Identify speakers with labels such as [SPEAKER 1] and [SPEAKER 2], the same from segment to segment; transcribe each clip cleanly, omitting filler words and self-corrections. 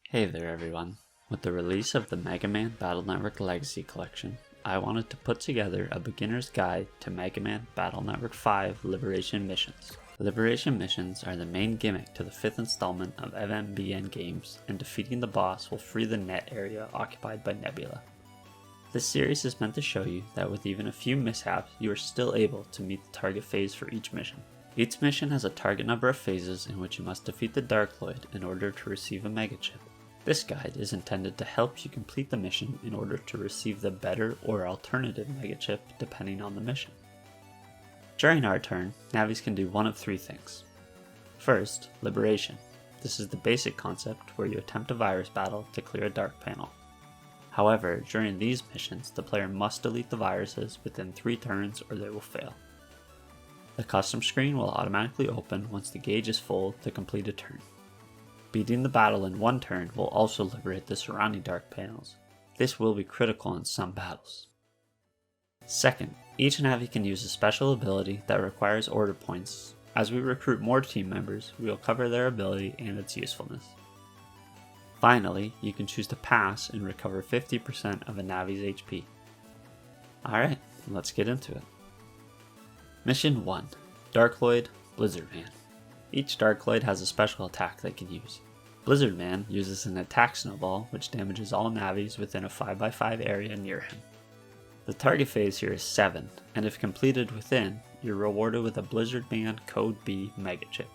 [SPEAKER 1] Hey there everyone. With the release of the Megaman Battle Network Legacy Collection, I wanted to put together a beginner's guide to Megaman Battle Network 5 Liberation Missions. Liberation missions are the main gimmick to the 5th installment of MBN games, and defeating the boss will free the net area occupied by Nebula. This series is meant to show you that with even a few mishaps, you are still able to meet the target phase for each mission. Each mission has a target number of phases in which you must defeat the Darkloid in order to receive a Mega Chip. This guide is intended to help you complete the mission in order to receive the better or alternative Mega Chip depending on the mission. During our turn, Navis can do one of three things. First, Liberation. This is the basic concept where you attempt a virus battle to clear a dark panel. However, during these missions, the player must delete the viruses within 3 turns or they will fail. The custom screen will automatically open once the gauge is full to complete a turn. Beating the battle in 1 turn will also liberate the surrounding dark panels. This will be critical in some battles. Second, each Navi can use a special ability that requires order points. As we recruit more team members, we will cover their ability and its usefulness. Finally, you can choose to pass and recover 50% of a Navi's HP. Alright, let's get into it. Mission 1. Darkloid, BlizzardMan. Each Darkloid has a special attack they can use. BlizzardMan uses an attack snowball which damages all Navis within a 5x5 area near him. The target phase here is 7, and if completed within, you're rewarded with a BlizzardMan Code B Mega Chip.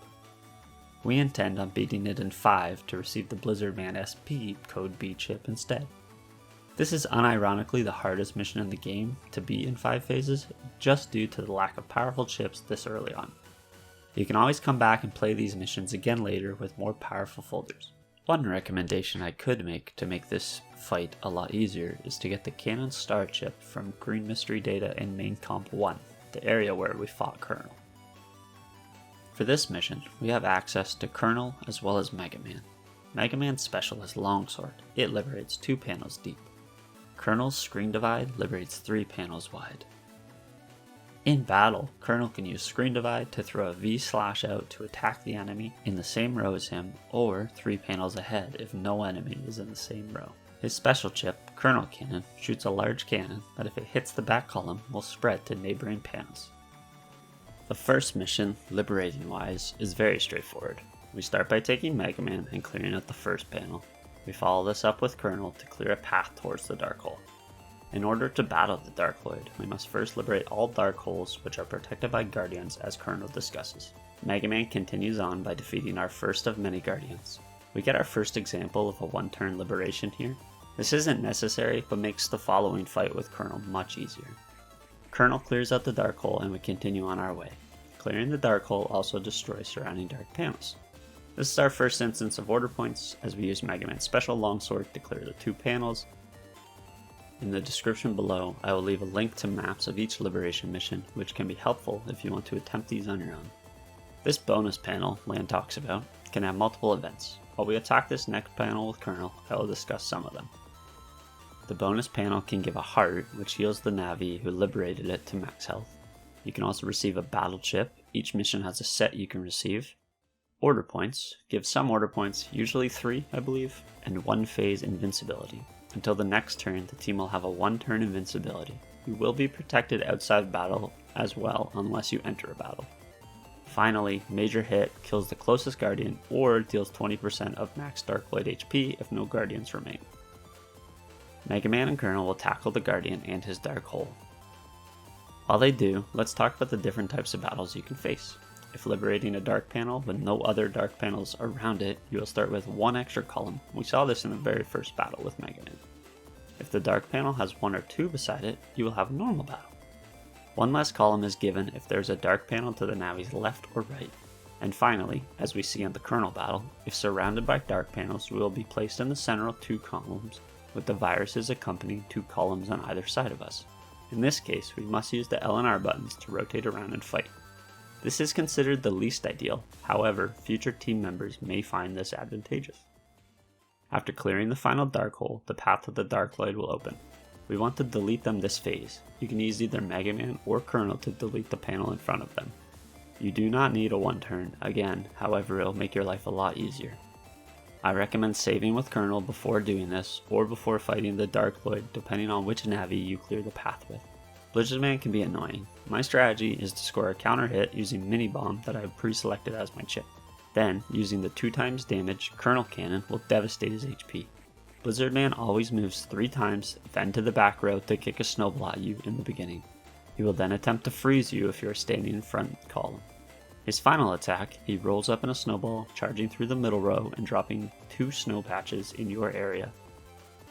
[SPEAKER 1] We intend on beating it in 5 to receive the BlizzardMan SP Code B chip instead. This is unironically the hardest mission in the game to beat in 5 phases, just due to the lack of powerful chips this early on. You can always come back and play these missions again later with more powerful folders. One recommendation I could make to make this fight a lot easier is to get the Cannon Star chip from Green Mystery Data in Main Comp 1, the area where we fought Colonel. For this mission, we have access to Colonel as well as Megaman. Megaman's special is Longsword. It liberates 2 panels deep. Colonel's Screen Divide liberates 3 panels wide. In battle, Colonel can use Screen Divide to throw a V/out to attack the enemy in the same row as him, or 3 panels ahead if no enemy is in the same row. His special chip, Colonel Cannon, shoots a large cannon that if it hits the back column will spread to neighboring panels. The first mission, liberating wise, is very straightforward. We start by taking Megaman and clearing out the first panel. We follow this up with Colonel to clear a path towards the Dark Hole. In order to battle the Darkloid, we must first liberate all Dark Holes which are protected by Guardians as Colonel discusses. Megaman continues on by defeating our first of many Guardians. We get our first example of a 1-turn liberation here. This isn't necessary, but makes the following fight with Colonel much easier. Colonel clears out the Dark Hole and we continue on our way. Clearing the Dark Hole also destroys surrounding dark panels. This is our first instance of order points, as we use Megaman's special longsword to clear the 2 panels. In the description below, I will leave a link to maps of each liberation mission, which can be helpful if you want to attempt these on your own. This bonus panel, Land talks about, can have multiple events. While we attack this next panel with Colonel, I will discuss some of them. The bonus panel can give a heart, which heals the Navi who liberated it to max health. You can also receive a battle chip. Each mission has a set you can receive. Order points give some order points, usually 3 I believe, and 1 phase invincibility. Until the next turn, the team will have a 1-turn invincibility. You will be protected outside battle as well unless you enter a battle. Finally, Major Hit kills the closest Guardian or deals 20% of max Darkloid HP if no Guardians remain. Megaman and Colonel will tackle the Guardian and his Dark Hole. While they do, let's talk about the different types of battles you can face. If liberating a dark panel with no other dark panels around it, you will start with 1 extra column. We saw this in the very first battle with Megaman. If the dark panel has 1 or 2 beside it, you will have a normal battle. 1 less column is given if there is a dark panel to the Navi's left or right. And finally, as we see in the Colonel battle, if surrounded by dark panels, we will be placed in the center of 2 columns, with the viruses accompanying 2 columns on either side of us. In this case, we must use the L and R buttons to rotate around and fight. This is considered the least ideal, however, future team members may find this advantageous. After clearing the final Dark Hole, the path to the Darkloid will open. We want to delete them this phase. You can use either Megaman or Colonel to delete the panel in front of them. You do not need a 1-turn, again, however it will make your life a lot easier. I recommend saving with Colonel before doing this, or before fighting the Darkloid, depending on which Navi you clear the path with. BlizzardMan can be annoying. My strategy is to score a counter hit using Mini Bomb that I have pre-selected as my chip. Then, using the 2x damage Colonel Cannon will devastate his HP. BlizzardMan always moves 3 times, then to the back row to kick a snowball at you in the beginning. He will then attempt to freeze you if you are standing in front column. His final attack, he rolls up in a snowball, charging through the middle row and dropping 2 snow patches in your area.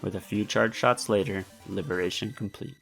[SPEAKER 1] With a few charge shots later, liberation complete.